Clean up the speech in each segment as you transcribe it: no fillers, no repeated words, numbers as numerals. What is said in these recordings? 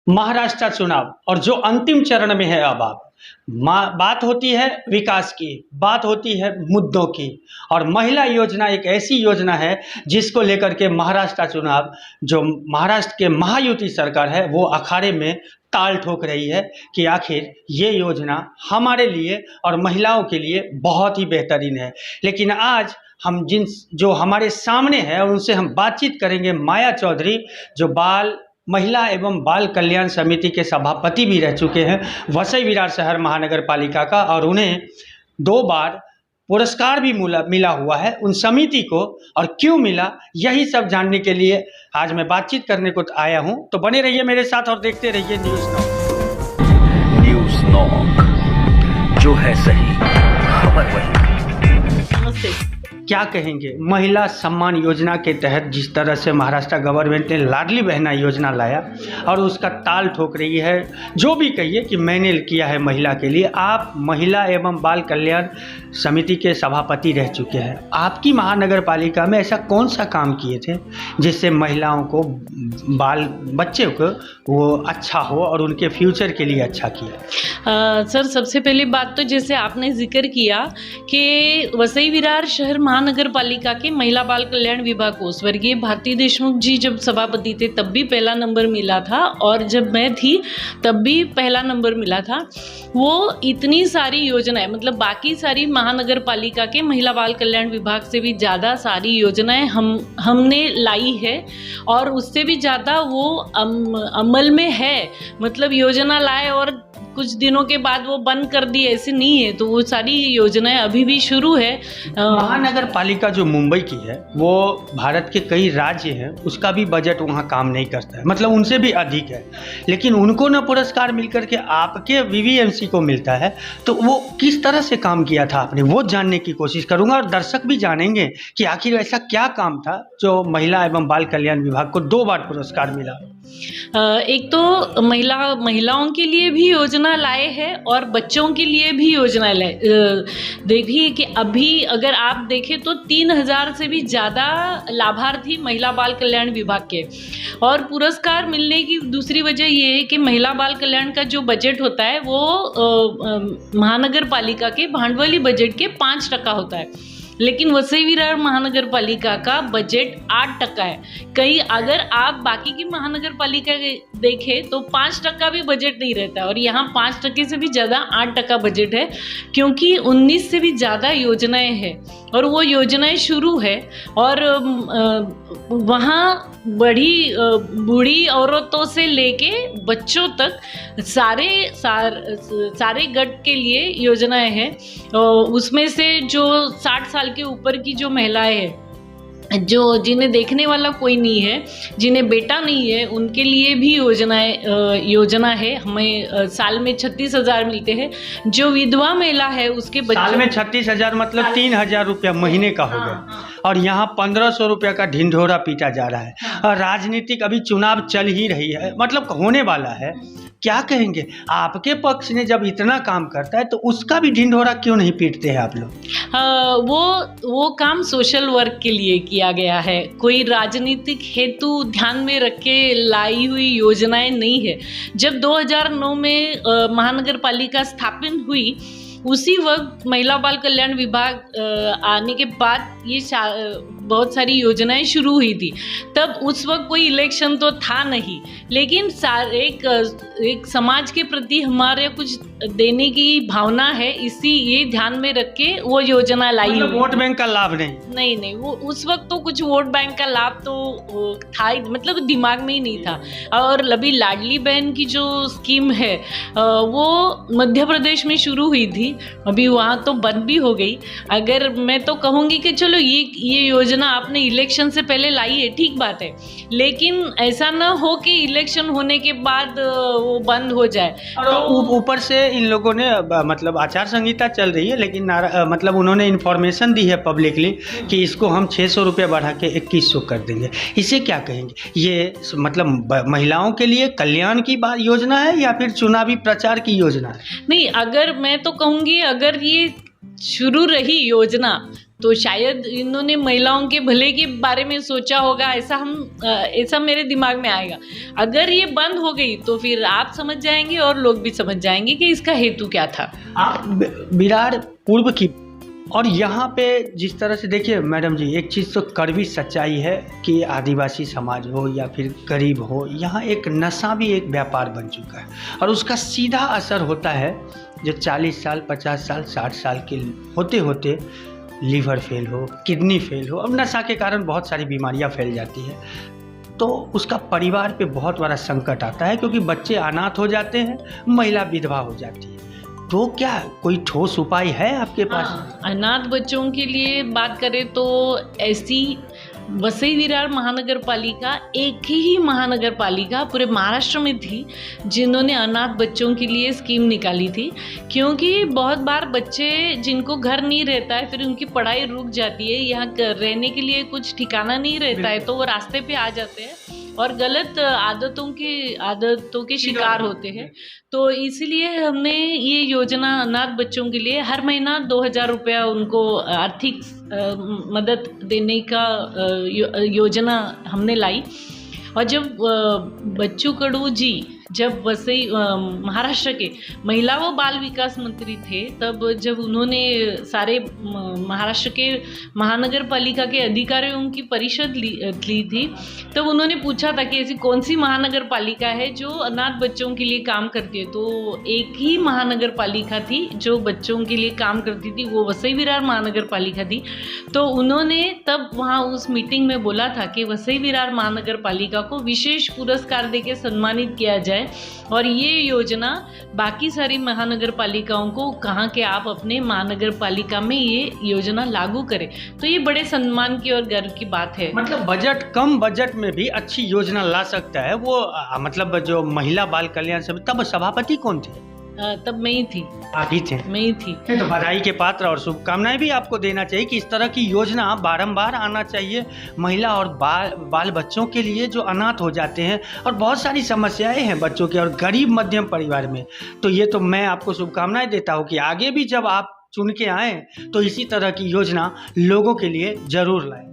महाराष्ट्र चुनाव और जो अंतिम चरण में है अब आप बात होती है विकास की, बात होती है मुद्दों की। और महिला योजना एक ऐसी योजना है जिसको लेकर के महाराष्ट्र चुनाव जो महाराष्ट्र के महायुति सरकार है वो अखाड़े में ताल ठोक रही है कि आखिर ये योजना हमारे लिए और महिलाओं के लिए बहुत ही बेहतरीन है। लेकिन आज हम जो हमारे सामने है उनसे हम बातचीत करेंगे। माया चौधरी जो महिला एवं बाल कल्याण समिति के सभापति भी रह चुके हैं वसई विरार शहर महानगर पालिका का, और उन्हें 2 बार पुरस्कार भी मिला हुआ है उन समिति को। और क्यों मिला यही सब जानने के लिए आज मैं बातचीत करने को आया हूं। तो बने रहिए मेरे साथ और देखते रहिए न्यूज़ नॉक। न्यूज़ नॉक, जो है सही खबर वही। नमस्ते, क्या कहेंगे महिला सम्मान योजना के तहत जिस तरह से महाराष्ट्र गवर्नमेंट ने लाडली बहना योजना लाया और उसका ताल ठोक रही है। जो भी कहिए कि मैंने किया है महिला के लिए। आप महिला एवं बाल कल्याण समिति के सभापति रह चुके हैं। आपकी महानगर पालिका में ऐसा कौन सा काम किए थे जिससे महिलाओं को बच्चे को वो अच्छा हो और उनके फ्यूचर के लिए अच्छा किया? सर, सबसे पहली बात तो जैसे आपने जिक्र किया कि वसई विरार शहर महानगर पालिका के महिला बाल कल्याण विभाग को स्वर्गीय भारती देशमुख जी जब सभापति थे तब भी पहला नंबर मिला था, और जब मैं थी तब भी पहला नंबर मिला था। वो इतनी सारी योजनाएं, मतलब बाकी सारी महानगर पालिका के महिला बाल कल्याण विभाग से भी ज़्यादा सारी योजनाएं हमने लाई है, और उससे भी ज़्यादा वो अमल में है। मतलब योजना लाए और कुछ दिनों के बाद वो बंद कर दी, ऐसे नहीं है। तो वो सारी योजनाएं अभी भी शुरू है। महानगर पालिका जो मुंबई की है वो भारत के कई राज्य हैं, उसका भी बजट वहाँ काम नहीं करता है, मतलब उनसे भी अधिक है। लेकिन उनको ना पुरस्कार मिलकर के आपके वीवीएमसी को मिलता है। तो वो किस तरह से काम किया था आपने, वो जानने की कोशिश करूँगा और दर्शक भी जानेंगे कि आखिर ऐसा क्या काम था जो महिला एवं बाल कल्याण विभाग को 2 बार पुरस्कार मिला। एक तो महिलाओं के लिए भी योजना लाए हैं और बच्चों के लिए भी योजना लाए। देखिए कि अभी अगर आप देखें तो 3000 से भी ज़्यादा लाभार्थी महिला बाल कल्याण विभाग के। और पुरस्कार मिलने की दूसरी वजह ये है कि महिला बाल कल्याण का जो बजट होता है वो महानगर पालिका के भांडवली बजट के 5% होता है, लेकिन वसई विरार महानगर पालिका का बजट 8% है। कई अगर आप बाकी की महानगर पालिका देखें तो 5% भी बजट नहीं रहता है, और यहाँ 5% से भी ज़्यादा 8% बजट है, क्योंकि 19 से भी ज़्यादा योजनाएं हैं और वो योजनाएं शुरू है। और वहाँ बूढ़ी औरतों से लेके बच्चों तक सारे गट के लिए योजनाएं हैं। उसमें से जो 60 साल के ऊपर की जो महिलाएं हैं, जिन्हें देखने वाला कोई नहीं है, जिन्हें बेटा नहीं है, उनके लिए भी योजना है। हमें साल में 36,000 मिलते हैं। जो विधवा महिला है उसके साल में 36,000 मतलब 3,000 रुपया महीने का हो गया। और यहाँ 1,500 रुपया का ढिंढोरा पीटा जा रहा है। और राजनीतिक अभी चुनाव चल ही रही है, मतलब होने वाला है। क्या कहेंगे आपके पक्ष ने जब इतना काम करता है तो उसका भी ढिंढोरा क्यों नहीं पीटते हैं आप लोग? वो काम सोशल वर्क के लिए किया गया है, कोई राजनीतिक हेतु ध्यान में रख के लाई हुई योजनाएं नहीं है। जब 2009 में महानगर पालिका स्थापित हुई उसी वक्त महिला बाल कल्याण विभाग आने के बाद ये बहुत सारी योजनाएं शुरू हुई थी। तब उस वक्त कोई इलेक्शन तो था नहीं, लेकिन एक समाज के प्रति हमारे कुछ देने की भावना है, ये ध्यान में रख के वो योजना लाई। मतलब वोट बैंक का लाभ नहीं, वो उस वक्त तो कुछ वोट बैंक का लाभ तो था ही, मतलब दिमाग में ही नहीं था। और अभी लाडली बहन की जो स्कीम है वो मध्य प्रदेश में शुरू हुई थी, अभी वहाँ तो बंद भी हो गई। अगर मैं तो कहूँगी कि चलो ये योजना आपने इलेक्शन से पहले लाई है, ठीक बात है, लेकिन ऐसा ना हो कि इलेक्शन होने के बाद वो बंद हो जाए। तो ऊपर से इन लोगों ने मतलब आचार संहिता चल रही है, लेकिन मतलब उन्होंने इन्फॉर्मेशन दी है पब्लिकली कि इसको हम 600 रुपये बढ़ा के 2100 कर देंगे। इसे क्या कहेंगे? ये मतलब महिलाओं के लिए कल्याण की योजना है या फिर चुनावी प्रचार की योजना है? नहीं, अगर मैं तो कहूँगी अगर ये शुरू रही योजना तो शायद इन्होंने महिलाओं के भले के बारे में सोचा होगा, ऐसा मेरे दिमाग में आएगा। अगर ये बंद हो गई तो फिर आप समझ जाएंगे और लोग भी समझ जाएंगे कि इसका हेतु क्या था। आप विरार पूर्व की, और यहाँ पे जिस तरह से देखिए मैडम जी, एक चीज़ तो कड़वी सच्चाई है कि आदिवासी समाज हो या फिर गरीब हो, यहाँ एक नशा भी एक व्यापार बन चुका है और उसका सीधा असर होता है जो 40 साल 50 साल 60 साल के होते होते लीवर फेल हो, किडनी फेल हो, अब नशा के कारण बहुत सारी बीमारियाँ फैल जाती है, तो उसका परिवार पे बहुत बड़ा संकट आता है क्योंकि बच्चे अनाथ हो जाते हैं, महिला विधवा हो जाती है। तो क्या कोई ठोस उपाय है आपके पास? अनाथ बच्चों के लिए बात करें तो ऐसी वसई विरार महानगर पालिका एक ही महानगर पालिका पूरे महाराष्ट्र में थी जिन्होंने अनाथ बच्चों के लिए स्कीम निकाली थी, क्योंकि बहुत बार बच्चे जिनको घर नहीं रहता है, फिर उनकी पढ़ाई रुक जाती है, यहाँ रहने के लिए कुछ ठिकाना नहीं रहता है, तो वो रास्ते पे आ जाते हैं और गलत आदतों के शिकार होते हैं। तो इसलिए हमने ये योजना अनाथ बच्चों के लिए हर महीना 2000 रुपया उनको आर्थिक मदद देने का योजना हमने लाई। और जब बच्चू कडू जी जब वसई महाराष्ट्र के महिला व बाल विकास मंत्री थे, तब जब उन्होंने सारे महाराष्ट्र के महानगर पालिका के अधिकारियों की परिषद ली थी, तब उन्होंने पूछा था कि ऐसी कौन सी महानगर पालिका है जो अनाथ बच्चों के लिए काम करती है। तो एक ही महानगर पालिका थी जो बच्चों के लिए काम करती थी, वो वसई विरार महानगर पालिका थी। तो उन्होंने तब वहाँ उस मीटिंग में बोला था कि वसई विरार महानगर पालिका को विशेष पुरस्कार देके सम्मानित किया जाए और ये योजना बाकी सारी महानगर पालिकाओं को कहा कि आप अपने महानगर पालिका में ये योजना लागू करें। तो ये बड़े सम्मान की और गर्व की बात है। मतलब कम बजट में भी अच्छी योजना ला सकता है वो, मतलब जो महिला बाल कल्याण समिति, तब सभापति कौन थे? तब मैं ही थी। आप ही थे? मैं ही थी। तो बधाई के पात्र और शुभकामनाएं भी आपको देना चाहिए कि इस तरह की योजना बारंबार आना चाहिए महिला और बाल बच्चों के लिए जो अनाथ हो जाते हैं, और बहुत सारी समस्याएं हैं बच्चों के और गरीब मध्यम परिवार में। तो ये तो मैं आपको शुभकामनाएं देता हूँ कि आगे भी जब आप चुन के आएँ तो इसी तरह की योजना लोगों के लिए जरूर लाएं।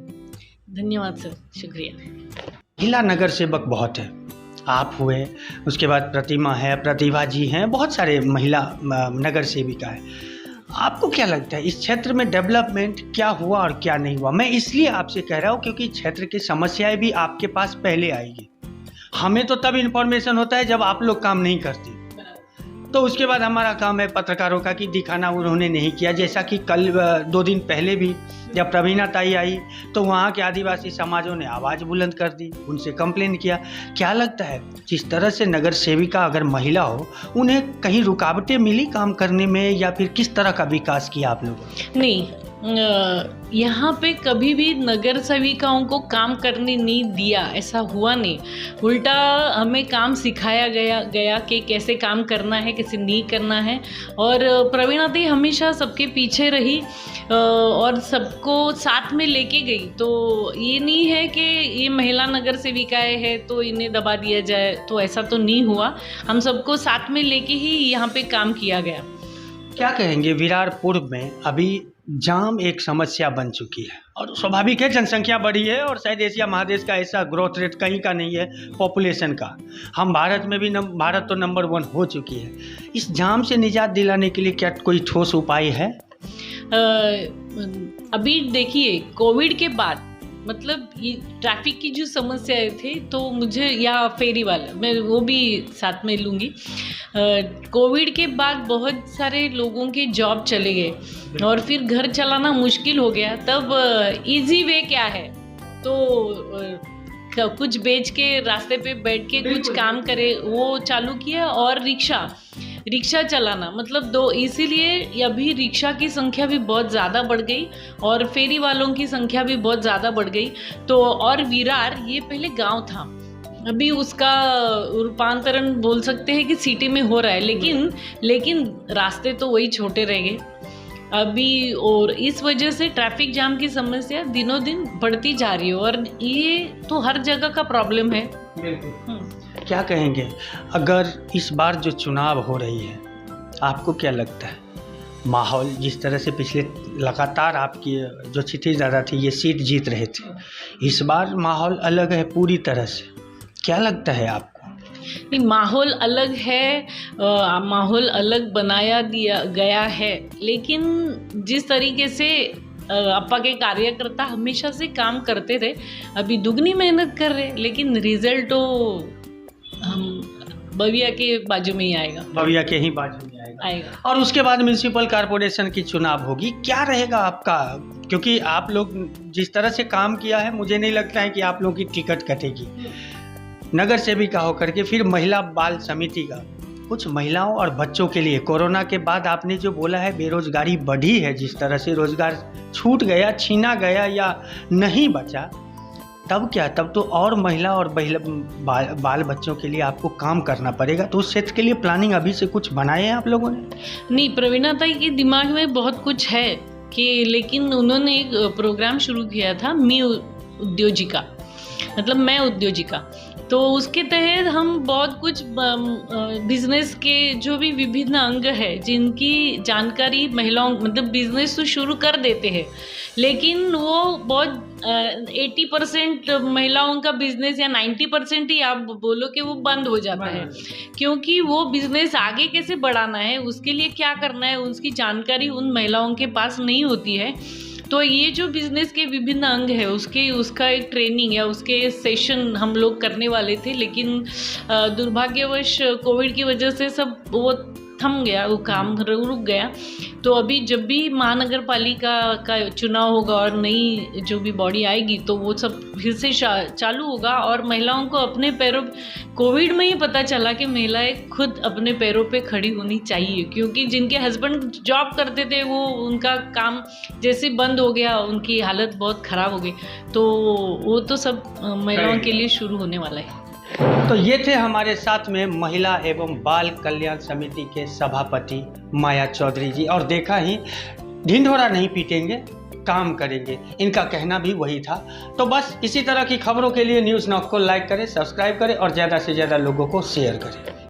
धन्यवाद सर, शुक्रिया। महिला नगर सेवक बहुत है, आप हुए, उसके बाद प्रतिमा है, प्रतिभा जी हैं, बहुत सारे महिला नगर सेविका है। आपको क्या लगता है इस क्षेत्र में डेवलपमेंट क्या हुआ और क्या नहीं हुआ? मैं इसलिए आपसे कह रहा हूँ क्योंकि क्षेत्र की समस्याएं भी आपके पास पहले आएगी। हमें तो तब इन्फॉर्मेशन होता है जब आप लोग काम नहीं करते, तो उसके बाद हमारा काम है पत्रकारों का कि दिखाना उन्होंने नहीं किया। जैसा कि कल 2 दिन पहले भी जब प्रवीणा ताई आई तो वहाँ के आदिवासी समाजों ने आवाज़ बुलंद कर दी, उनसे कंप्लेन किया। क्या लगता है जिस तरह से नगर सेविका अगर महिला हो, उन्हें कहीं रुकावटें मिली काम करने में, या फिर किस तरह का विकास किया आप लोगों? नहीं, यहाँ पे कभी भी नगर सेविकाओं को काम करने नहीं दिया, ऐसा हुआ नहीं। उल्टा हमें काम सिखाया गया कि कैसे काम करना है, कैसे नहीं करना है। और प्रवीणा दी हमेशा सबके पीछे रही और सबको साथ में लेके गई। तो ये नहीं है कि ये महिला नगर सेविकाएं हैं तो इन्हें दबा दिया जाए, तो ऐसा तो नहीं हुआ। हम सबको साथ में लेके ही यहाँ पे काम किया गया। क्या कहेंगे, विरार पूर्व में अभी जाम एक समस्या बन चुकी है और स्वाभाविक है, जनसंख्या बढ़ी है और शायद एशिया महादेश का ऐसा ग्रोथ रेट कहीं का नहीं है पॉपुलेशन का। हम भारत में भी भारत तो नंबर 1 हो चुकी है। इस जाम से निजात दिलाने के लिए क्या कोई ठोस उपाय है? अभी देखिए, कोविड के बाद मतलब ये ट्रैफिक की जो समस्याएं थी, तो मुझे या फेरी वाला मैं वो भी साथ में लूँगी। कोविड के बाद बहुत सारे लोगों के जॉब चले गए और फिर घर चलाना मुश्किल हो गया। तब इजी वे क्या है, तो कुछ बेच के रास्ते पे बैठ के कुछ काम करे, वो चालू किया। और रिक्शा चलाना, मतलब 2, इसीलिए अभी रिक्शा की संख्या भी बहुत ज़्यादा बढ़ गई और फेरी वालों की संख्या भी बहुत ज़्यादा बढ़ गई। तो और विरार ये पहले गांव था, अभी उसका रूपांतरण बोल सकते हैं कि सिटी में हो रहा है, लेकिन रास्ते तो वही छोटे रह गए अभी। और इस वजह से ट्रैफिक जाम की समस्या दिनों दिन बढ़ती जा रही है और ये तो हर जगह का प्रॉब्लम है। क्या कहेंगे, अगर इस बार जो चुनाव हो रही है, आपको क्या लगता है माहौल जिस तरह से पिछले लगातार आपकी जो क्षितिज दादा थी ये सीट जीत रहे थे, इस बार माहौल अलग है पूरी तरह से, क्या लगता है आपको? नहीं, माहौल अलग है, माहौल अलग बनाया दिया गया है, लेकिन जिस तरीके से अपा के कार्यकर्ता हमेशा से काम करते थे, अभी दुगनी मेहनत कर रहे, लेकिन रिजल्ट तो हम बविया के बाजू में ही आएगा, बविया के ही बाजू में आएगा। और उसके बाद म्यूनिसिपल कॉरपोरेशन की चुनाव होगी, क्या रहेगा आपका? क्योंकि आप लोग जिस तरह से काम किया है, मुझे नहीं लगता है कि आप लोगों की टिकट कटेगी। नगर सेविका होकर के फिर महिला बाल समिति का कुछ महिलाओं और बच्चों के लिए कोरोना के बाद आपने जो बोला है बेरोजगारी बढ़ी है, जिस तरह से रोजगार छूट गया, छीना गया या नहीं बचा, तब क्या? तब तो और महिला और बाल बच्चों के लिए आपको काम करना पड़ेगा। तो उस क्षेत्र के लिए प्लानिंग अभी से कुछ बनाए हैं आप लोगों ने? नहीं, प्रवीणा ताई के दिमाग में बहुत कुछ है कि, लेकिन उन्होंने एक प्रोग्राम शुरू किया था, मी उद्योजिका, मतलब मैं उद्योजिका। तो उसके तहत हम बहुत कुछ बिजनेस के जो भी विभिन्न अंग है जिनकी जानकारी महिलाओं, मतलब बिजनेस तो शुरू कर देते हैं, लेकिन वो बहुत 80% महिलाओं का बिजनेस या 90% ही आप बोलो कि वो बंद हो जाता है, क्योंकि वो बिजनेस आगे कैसे बढ़ाना है, उसके लिए क्या करना है, उसकी जानकारी उन महिलाओं के पास नहीं होती है। तो ये जो बिज़नेस के विभिन्न अंग है उसका एक ट्रेनिंग या उसके सेशन हम लोग करने वाले थे, लेकिन दुर्भाग्यवश कोविड की वजह से सब वो थम गया, वो काम रुक गया। तो अभी जब भी महानगर पालिका का चुनाव होगा और नई जो भी बॉडी आएगी तो वो सब फिर से चालू होगा, और महिलाओं को अपने पैरों, कोविड में ही पता चला कि महिलाएं खुद अपने पैरों पे खड़ी होनी चाहिए, क्योंकि जिनके हस्बैंड जॉब करते थे वो उनका काम जैसे बंद हो गया, उनकी हालत बहुत ख़राब हो गई। तो वो तो सब महिलाओं के लिए शुरू होने वाला है। तो ये थे हमारे साथ में महिला एवं बाल कल्याण समिति के सभापति माया चौधरी जी, और देखा ही ढिंढोरा नहीं पीटेंगे, काम करेंगे, इनका कहना भी वही था। तो बस इसी तरह की खबरों के लिए न्यूज़ नॉक को लाइक करें, सब्सक्राइब करें और ज़्यादा से ज़्यादा लोगों को शेयर करें।